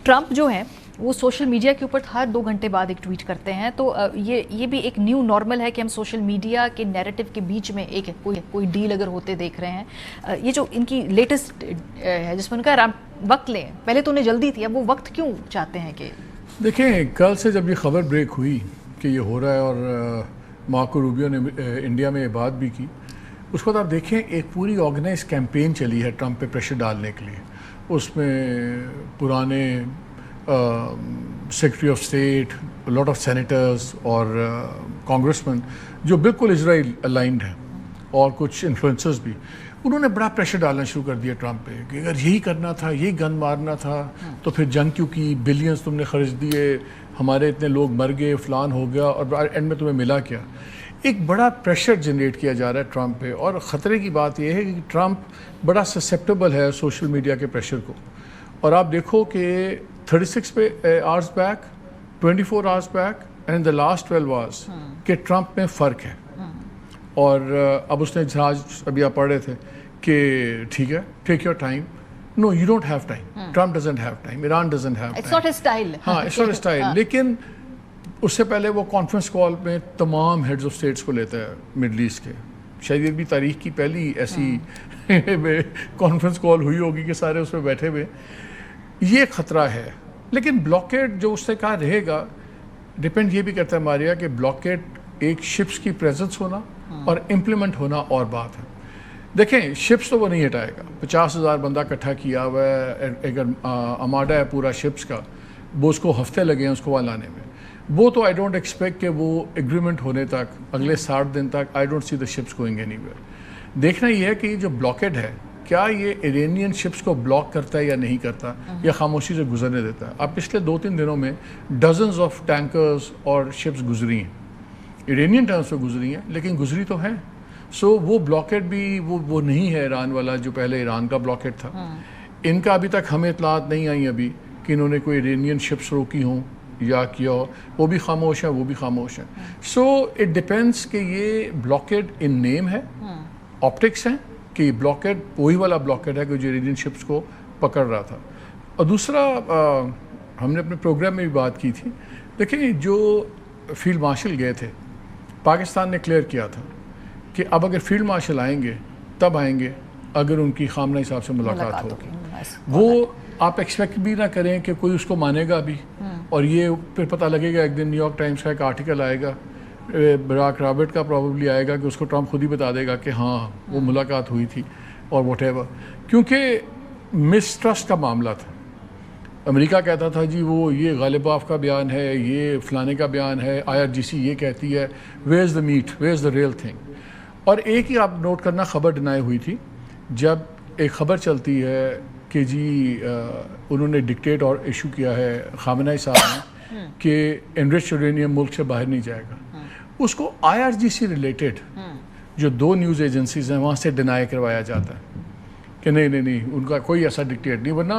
Trump جو ہیں وہ سوشل میڈیا کے اوپر ہر 2 گھنٹے بعد ایک ٹویٹ کرتے ہیں، تو یہ بھی ایک نیو نارمل ہے کہ ہم سوشل میڈیا کے نیریٹو کے بیچ میں ایک کوئی ڈیل اگر ہوتے دیکھ رہے ہیں. یہ جو ان کی لیٹسٹ ہے جس میں ان کا وقت لیں، پہلے تو انہیں جلدی تھی، اب وہ وقت کیوں چاہتے ہیں؟ کہ دیکھیں کل سے جب یہ خبر بریک ہوئی کہ یہ ہو رہا ہے اور مارکو روبیو نے انڈیا میں یہ بات بھی کی، اس کے بعد آپ دیکھیں ایک پوری آرگنائز کیمپین چلی ہے ٹرمپ پہ پریشر ڈالنے کے لیے. اس میں پرانے secretary of state, lot of senators اور کانگریس مین جو بالکل اسرائیل الائنڈ ہیں اور کچھ انفلوئنسرز بھی، انہوں نے بڑا پریشر ڈالنا شروع کر دیا ٹرمپ پہ کہ اگر یہی کرنا تھا، یہی گن مارنا تھا تو پھر جنگ کیوں کی، بلینز تم نے خرچ دیے، ہمارے اتنے لوگ مر گئے، فلان ہو گیا، اور اینڈ میں تمہیں ملا کیا. ایک بڑا پریشر جنریٹ کیا جا رہا ہے ٹرمپ پہ، اور خطرے کی بات یہ ہے کہ ٹرمپ بڑا سسیپٹیبل ہے سوشل میڈیا کے پریشر کو. اور آپ دیکھو کہ 36 hours back, 24 hours back and the last 12 hours کہ ٹرمپ میں فرق ہے. اور اب اس نے جہاز ابھی آپ پڑھ رہے تھے کہ ٹھیک ہے take your time. No you don't have time. Trump doesn't have time. Iran doesn't have time. It's not his style. ہاں اٹس ناٹ اسٹائل. لیکن اس سے پہلے وہ کانفرنس کال میں تمام ہیڈز آف اسٹیٹس کو لیتا ہے مڈل ایسٹ کے. شاید یہ بھی تاریخ کی پہلی ایسی کانفرنس کال ہوئی ہوگی کہ سارے اس پہ بیٹھے ہوئے. یہ خطرہ ہے. لیکن بلاکیڈ جو اس نے کہا رہے گا، ڈپینڈ یہ بھی کرتا ہے ماریا کہ بلاکیڈ ایک شپس کی پریزنس ہونا اور امپلیمنٹ ہونا اور بات ہے. دیکھیں شپس تو وہ نہیں ہٹائے گا. 50,000 بندہ اکٹھا کیا ہوا ہے، اگر آماڈا ہے پورا شپس کا، وہ اس کو ہفتے لگے ہیں اس کو وہاں لانے میں. وہ تو آئی ڈونٹ ایکسپیکٹ کہ وہ ایگریمنٹ ہونے تک اگلے 60 دن تک I don't see the ships going any where. دیکھنا یہ ہے کہ یہ جو بلاکیڈ ہے کیا یہ ایرانین شپس کو بلاک کرتا ہے یا نہیں کرتا، یا خاموشی سے گزرنے دیتا ہے. اب پچھلے 2-3 دنوں میں ڈزنز آف ٹینکرز اور شپس گزری ہیں، ایرانین ٹرمز پہ گزری ہیں لیکن گزری تو ہیں. سو وہ بلاکیڈ بھی وہ نہیں ہے ایران والا جو پہلے ایران کا بلاکیڈ تھا. ان کا ابھی تک ہمیں اطلاعات نہیں آئی ابھی کہ انہوں نے کوئی ایرانین شپس روکی ہوں یا کیا ہو. وہ بھی خاموش ہیں، وہ بھی خاموش ہیں. سو اٹ ڈپینڈس کہ یہ بلاکیڈ ان نیم ہے، آپٹکس ہیں، کہ بلاکیڈ وہی والا بلاکیڈ ہے کہ جو ایرانین شپس کو پکڑ رہا تھا. اور دوسرا ہم نے اپنے پروگرام میں بھی بات کی تھی. دیکھیں جو فیلڈ مارشل گئے تھے، پاکستان نے کلیئر کیا تھا کہ اب اگر فیلڈ مارشل آئیں گے تب آئیں گے اگر ان کی خامنہ صاحب سے ملاقات ہوگی. وہ آپ ایکسپیکٹ بھی نہ کریں کہ کوئی اس کو مانے گا بھی، اور یہ پھر پتہ لگے گا ایک دن نیو یارک ٹائمز کا ایک آرٹیکل آئے گا، براک رابرٹ کا پروبیبلی آئے گا کہ اس کو ٹرمپ خود ہی بتا دے گا کہ ہاں وہ ملاقات ہوئی تھی اور واٹ ایور. کیونکہ مسٹرسٹ کا معاملہ تھا. امریکہ کہتا تھا جی وہ یہ غالباف کا بیان ہے، یہ فلانے کا بیان ہے، IRGC یہ کہتی ہے. Where is the meat, where is the real thing. اور ایک ہی آپ نوٹ کرنا، خبر ڈینائی ہوئی تھی. جب ایک خبر چلتی ہے کہ جی انہوں نے ڈکٹیٹ اور ایشو کیا ہے خامنہ صاحب نے کہ انرچ یورینیم ملک سے باہر نہیں جائے گا، اس کو IRGC ریلیٹڈ جو 2 نیوز ایجنسیز ہیں وہاں سے ڈینائی کروایا جاتا ہے کہ نہیں ان کا کوئی ایسا ڈکٹیٹ نہیں. ورنہ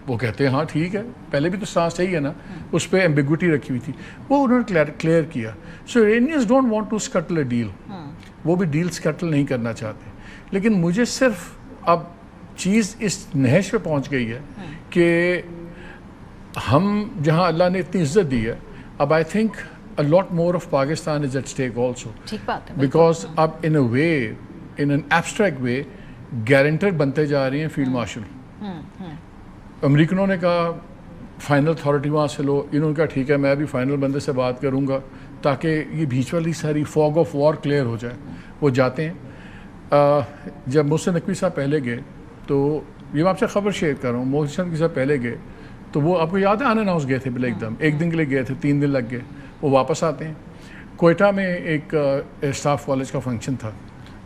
وہ کہتے ہیں ہاں ٹھیک ہے، پہلے بھی تو سانس صحیح ہے نا، اس پہ ایمبیگوٹی رکھی ہوئی تھی. وہ انہوں نے کلیئر کیا. So Iranians don't want to scuttle a deal. وہ بھی ڈیل سکٹل نہیں کرنا چاہتے. لیکن مجھے صرف اب چیز اس نہج پہ پہنچ گئی ہے کہ ہم جہاں اللہ نے اتنی عزت دی ہے، اب I think a lot more of Pakistan is at stake also. Because اب in a way, in an abstract way, guarantor بنتے جا رہی ہیں فیلڈ مارشل. امریکنوں نے کہا فائنل اتھارٹی وہاں سے لو، انہوں نے کہا ٹھیک ہے میں بھی فائنل بندے سے بات کروں گا تاکہ یہ بیچ والی ساری فوگ آف وار کلیئر ہو جائے. وہ جاتے ہیں. جب محسن نقوی صاحب پہلے گئے تو یہ میں آپ سے خبر شیئر کر رہا ہوں، محسن نقوی صاحب پہلے گئے تو وہ آپ کو یاد ہے آن اینڈ ہاؤس گئے تھے ایک دم، ایک دن کے لیے گئے تھے، 3 دن لگ گئے. وہ واپس آتے ہیں. کوئٹہ میں ایک اسٹاف کالج کا فنکشن تھا،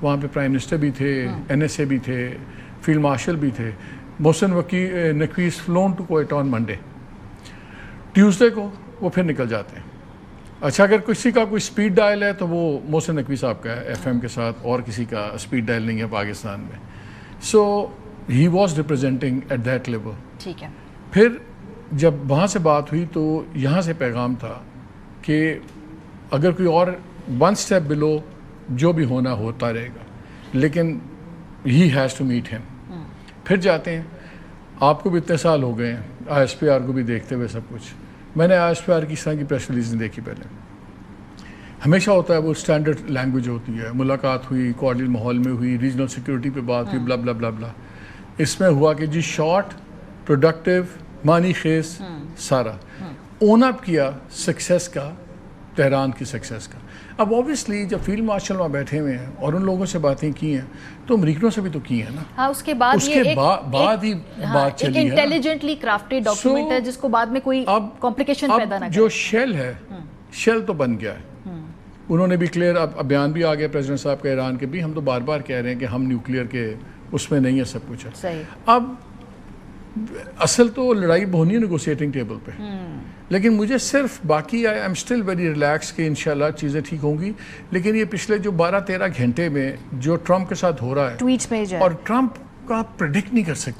وہاں پہ پرائم منسٹر بھی تھے، NSA بھی تھے، فیلڈ مارشل بھی تھے. Mohsin Naqvi flown to Quetta on Monday. Tuesday کو وہ پھر نکل جاتے ہیں. اچھا اگر کسی کا کوئی اسپیڈ ڈائل ہے تو وہ محسن نقوی صاحب کا ہے FM کے ساتھ، اور کسی کا اسپیڈ ڈائل نہیں ہے پاکستان میں. So he was representing at that level. ٹھیک ہے. پھر جب وہاں سے بات ہوئی تو یہاں سے پیغام تھا کہ اگر کوئی اور 1 اسٹیپ بلو جو بھی ہونا ہوتا رہے گا، لیکن ہی ہیز ٹو میٹ ہم. پھر جاتے ہیں. آپ کو بھی اتنے سال ہو گئے ہیں ISPR کو بھی دیکھتے ہوئے سب کچھ. میں نے ISPR کی اس طرح کی پریس ریلیز نہیں دیکھی پہلے. ہمیشہ ہوتا ہے وہ اسٹینڈرڈ لینگویج ہوتی ہے, ملاقات ہوئی, کوارڈل ماحول میں ہوئی, ریجنل سیکورٹی پہ بات ہوئی, بلا بلا بلا بلا. اس میں ہوا کہ جی شارٹ, پروڈکٹیو, معنی خیز, سارا اون اپ کیا سکسیس کا, تہران کی سکسیس کا. اب اوبیسلی جب فیلڈ مارشل وہاں بیٹھے ہوئے ہیں اور ان لوگوں سے باتیں کی ہیں تو امریکنوں سے بھی تو کی ہیں نا. ہاں, اس کے بعد بعد ہی بات چلی ہے. انٹیلیجنٹلی کرافٹڈ ڈاکیومنٹ ہے جس کو بعد میں کوئی کمپلیکیشن پیدا نہ کرے. جو شیل ہے, شیل تو بن گیا ہے. انہوں نے بھی کلیئر, اب بیان بھی آ گیا پریزیڈنٹ صاحب کا ایران کے بھی, ہم تو بار بار کہہ رہے ہیں کہ ہم نیوکلیئر کے اس میں نہیں ہے, سب کچھ ہے. صحیح. اب اصل تو لڑائی بہنی ہے نیگوسیٹنگ ٹیبل پہ, لیکن مجھے صرف باقی I am still very relax کہ انشاءاللہ چیزیں ٹھیک ہوں گی. لیکن یہ پچھلے جو 12-13 گھنٹے میں جو ٹرمپ کے ساتھ ہو رہا ہے, ٹویٹس میں اور ٹرمپ کا آپ پریڈکٹ نہیں کر سکتے.